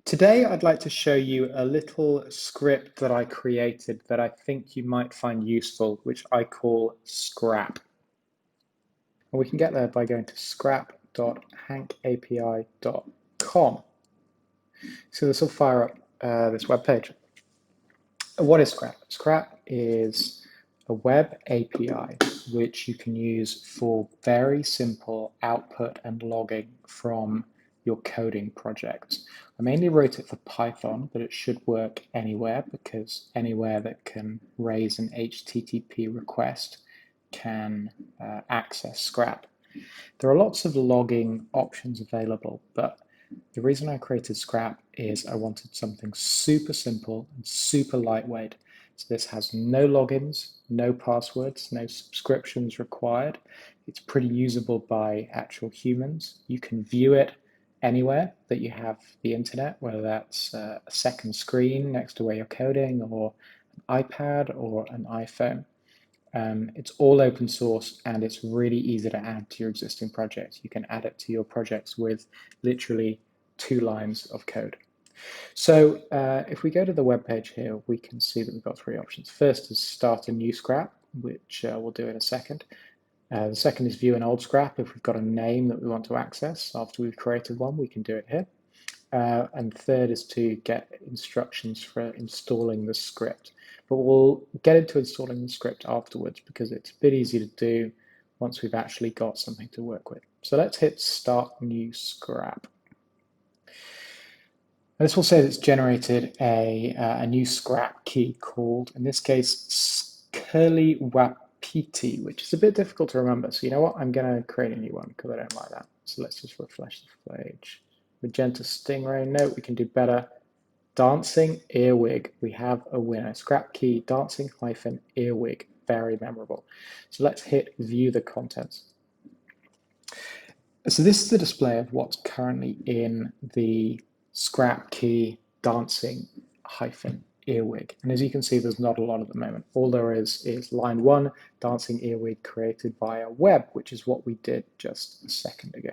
Today, I'd like to show you a little script that I created that I think you might find useful, which I call Scrap. And we can get there by going to scrap.hankapi.com. So this will fire up this web page. What is Scrap? Scrap is a web API which you can use for very simple output and logging from your coding projects. I mainly wrote it for Python, but it should work anywhere because anywhere that can raise an HTTP request can access Scrap. There are lots of logging options available, but the reason I created Scrap is I wanted something super simple and super lightweight. So this has no logins, no passwords, no subscriptions required. It's pretty usable by actual humans. You can view it anywhere that you have the internet, whether that's a second screen next to where you're coding, or an iPad or an iPhone. It's all open source and it's really easy to add to your existing projects. You can add it to your projects with literally 2 lines of code. So if we go to the web page here, we can see that we've got 3 options. First is start a new scrap, which we'll do in a second. The second is view an old scrap. If we've got a name that we want to access after we've created one, we can do it here. And third is to get instructions for installing the script. But we'll get into installing the script afterwards because it's a bit easy to do once we've actually got something to work with. So let's hit Start New Scrap. And this will say that it's generated a new scrap key called, in this case, curly wapiti, which is a bit difficult to remember. So you know what? I'm going to create a new one because I don't like that. So let's just refresh the page. Magenta Stingray, no, we can do better. Dancing earwig, we have a winner. Scrap key, dancing-earwig, very memorable. So let's hit view the contents. So this is the display of what's currently in the scrap key dancing-earwig. And as you can see, there's not a lot at the moment. All there is line 1, dancing earwig created via web, which is what we did just a second ago.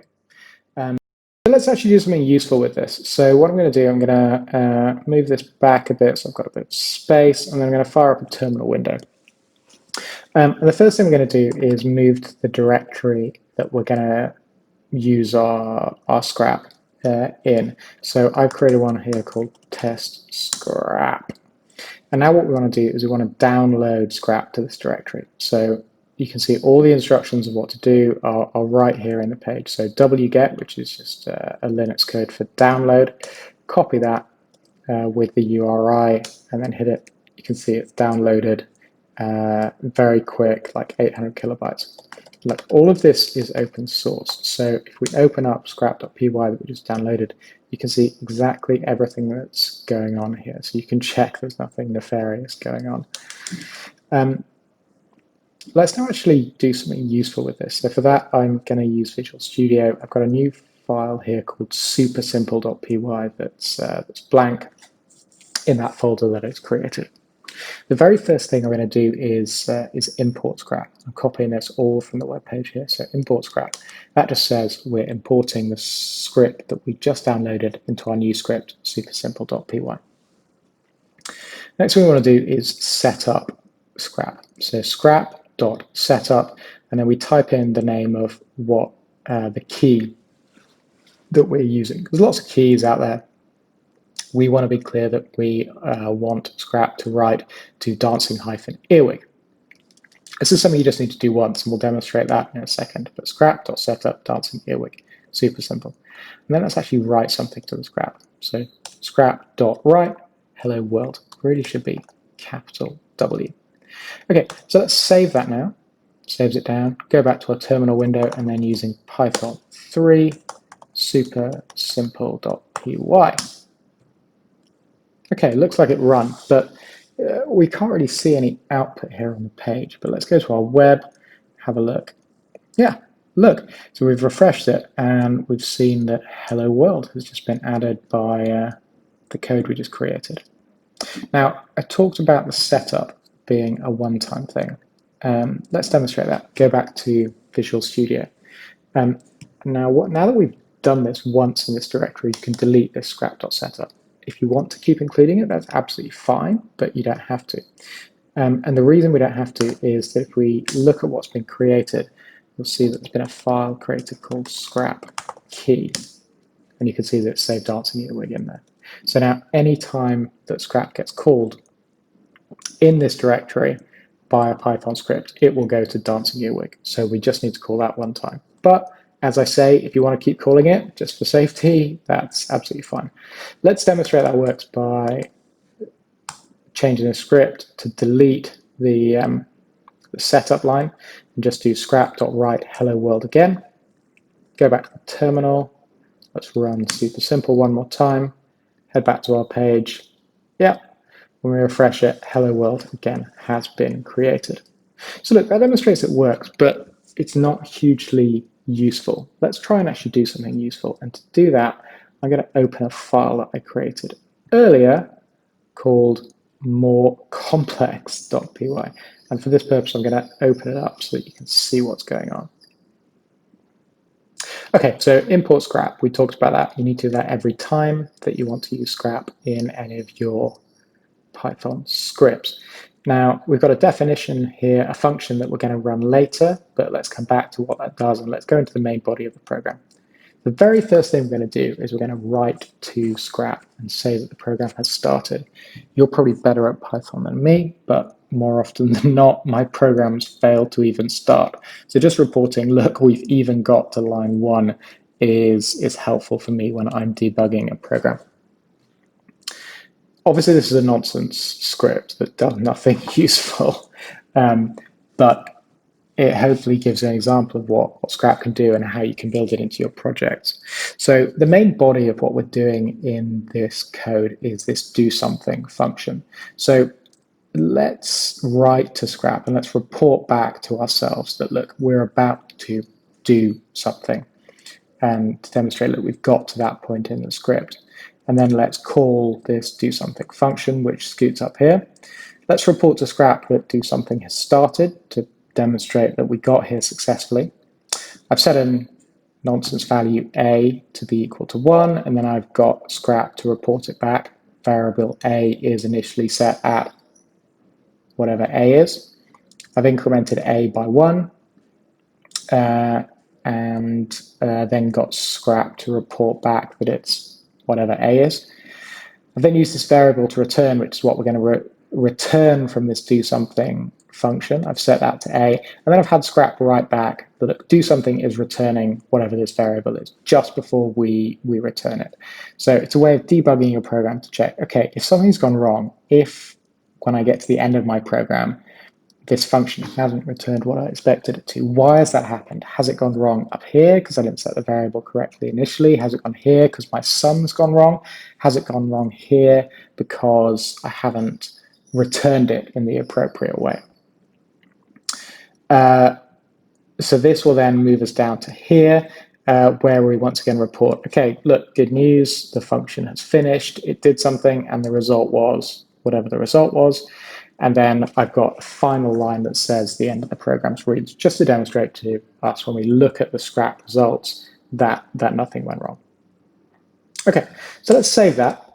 So let's actually do something useful with this. So what I'm going to do, I'm going to move this back a bit so I've got a bit of space, and then I'm going to fire up a terminal window. And the first thing we're going to do is move to the directory that we're going to use our scrap in. So I've created one here called test scrap. And now what we want to do is we want to download scrap to this directory. So you can see all the instructions of what to do are right here in the page. So wget, which is just a Linux code for download, copy that with the URI and then hit it. You can see it's downloaded very quick, like 800 kilobytes. Look, all of this is open source. So if we open up scrap.py that we just downloaded, you can see exactly everything that's going on here. So you can check there's nothing nefarious going on. Let's now actually do something useful with this. So for that, I'm going to use Visual Studio. I've got a new file here called supersimple.py that's blank in that folder that it's created. The very first thing I'm going to do is import scrap. I'm copying this all from the web page here. So import scrap. That just says we're importing the script that we just downloaded into our new script, supersimple.py. Next thing we want to do is set up scrap. So scrap.setup, and then we type in the name of what the key that we're using. There's lots of keys out there. We want to be clear that we want scrap to write to dancing-earwig. This is something you just need to do once, and we'll demonstrate that in a second. But scrap.setup dancing-earwig, super simple. And then let's actually write something to the scrap. So scrap.write hello world really should be capital W. Okay, so let's save that now. Saves it down. Go back to our terminal window, and then using Python 3 supersimple.py. Okay, looks like it run, but we can't really see any output here on the page. But let's go to our web, have a look. Yeah, look. So we've refreshed it, and we've seen that hello world has just been added by the code we just created. Now, I talked about the setup being a one-time thing. Let's demonstrate that. Go back to Visual Studio. Now that we've done this once in this directory, you can delete this scrap.setup. If you want to keep including it, that's absolutely fine, but you don't have to. And the reason we don't have to is that if we look at what's been created, you'll see that there's been a file created called scrap key. And you can see that it's saved dancing earwig in there. So now any time that scrap gets called in this directory by a Python script, it will go to dancing earwig. So we just need to call that one time. But as I say, if you want to keep calling it just for safety, that's absolutely fine. Let's demonstrate that works by changing the script to delete the setup line and just do scrap.write hello world again. Go back to the terminal. Let's run super simple one more time. Head back to our page. Yeah, when we refresh it, hello world again has been created. So look, that demonstrates it works, but it's not hugely useful. Let's try and actually do something useful. And to do that, I'm going to open a file that I created earlier called morecomplex.py. And for this purpose, I'm going to open it up so that you can see what's going on. Okay, so import scrap, we talked about that. You need to do that every time that you want to use scrap in any of your Python scripts. Now, we've got a definition here, a function that we're going to run later, but let's come back to what that does, and let's go into the main body of the program. The very first thing we're going to do is we're going to write to scrap and say that the program has started. You're probably better at Python than me, but more often than not, my programs fail to even start. So just reporting, look, we've even got to line 1 is helpful for me when I'm debugging a program. Obviously, this is a nonsense script that does nothing useful, but it hopefully gives an example of what scrap can do and how you can build it into your projects. So the main body of what we're doing in this code is this do something function. So let's write to scrap and let's report back to ourselves that, look, we're about to do something, and to demonstrate that we've got to that point in the script. And then let's call this do something function, which scoots up here. Let's report to scrap that do something has started to demonstrate that we got here successfully. I've set a nonsense value a to be equal to 1, and then I've got scrap to report it back. Variable a is initially set at whatever a is. I've incremented a by 1, and then got scrap to report back that it's whatever a is. I've then used this variable to return, which is what we're going to return from this do something function. I've set that to a, and then I've had scrap write back that do something is returning whatever this variable is just before we return it. So it's a way of debugging your program to check, okay, if something's gone wrong, if when I get to the end of my program, this function hasn't returned what I expected it to. Why has that happened? Has it gone wrong up here because I didn't set the variable correctly initially? Has it gone here because my sum's gone wrong? Has it gone wrong here because I haven't returned it in the appropriate way? So this will then move us down to here, where we once again report, okay, look, good news, the function has finished, it did something, and the result was whatever the result was. And then I've got a final line that says the end of the program's reached, just to demonstrate to us when we look at the scrap results that nothing went wrong. Okay, so let's save that.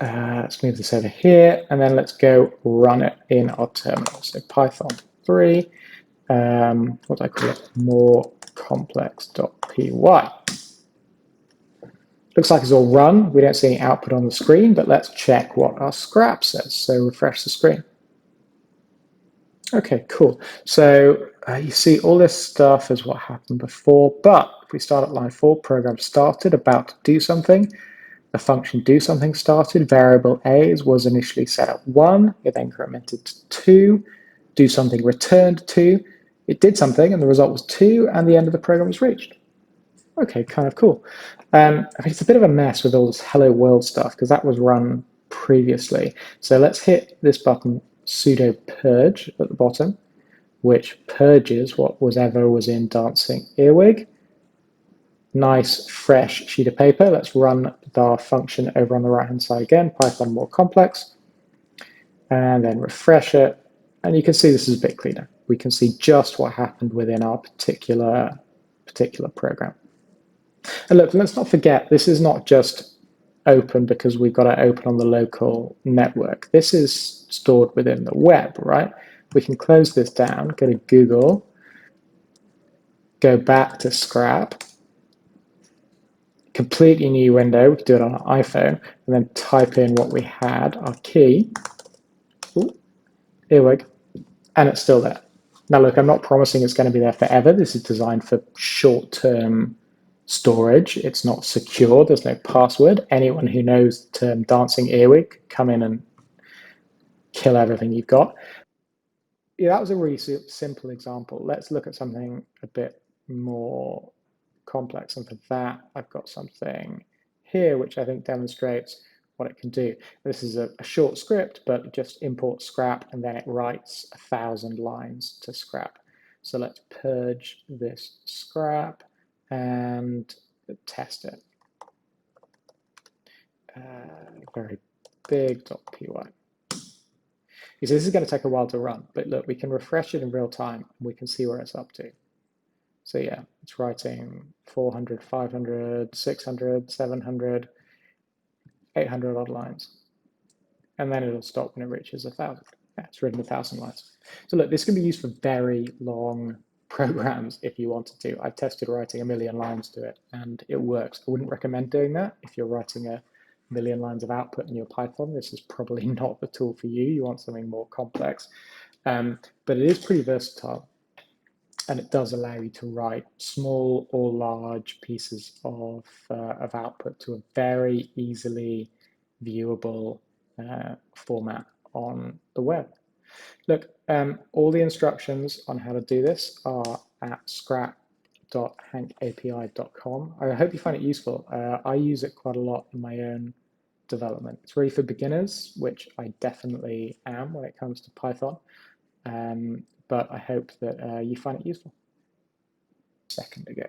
Let's move this over here, and then let's go run it in our terminal. So Python 3, what do I call it? Morecomplex.py. Looks like it's all run. We don't see any output on the screen, but let's check what our scrap says. So refresh the screen. Okay, cool. So you see all this stuff is what happened before, but if we start at line 4, program started, about to do something. The function do something started. Variable a was initially set at 1. It then incremented to 2. Do something returned 2. It did something, and the result was 2, and the end of the program was reached. Okay, kind of cool. I mean, it's a bit of a mess with all this hello world stuff because that was run previously. So let's hit this button, sudo purge at the bottom, which purges what was ever was in dancing earwig. Nice fresh sheet of paper. Let's run our function over on the right hand side again, Python more complex, and then refresh it. And you can see this is a bit cleaner. We can see just what happened within our particular program. And look, let's not forget, this is not just open because we've got it open on the local network. This is stored within the web, right? We can close this down, go to Google, go back to Scrap, completely new window. We can do it on an iPhone, and then type in what we had, our key. Ooh, earwig, and it's still there. Now look, I'm not promising it's going to be there forever. This is designed for short-term storage. It's not secure. There's no password. Anyone who knows the term dancing earwig, come in and kill everything you've got. Yeah, that was a really simple example. Let's look at something a bit more complex. And for that, I've got something here, which I think demonstrates what it can do. This is a short script, but it just imports scrap and then it writes 1,000 lines to scrap. So let's purge this scrap and test it. Very big.py. You see, this is going to take a while to run, but look, we can refresh it in real time and we can see where it's up to. So yeah, it's writing 400, 500, 600, 700, 800 odd lines. And then it'll stop when it reaches 1,000. Yeah, it's written 1,000 lines. So look, this can be used for very long programs if you wanted to. I've tested writing 1,000,000 lines to it and it works. I wouldn't recommend doing that if you're writing 1,000,000 lines of output in your Python. This is probably not the tool for you. You want something more complex. But it is pretty versatile. And it does allow you to write small or large pieces of output to a very easily viewable format on the web. Look, all the instructions on how to do this are at scrap.hankapi.com. I hope you find it useful. I use it quite a lot in my own development. It's really for beginners, which I definitely am when it comes to Python. But I hope that you find it useful. Second ago.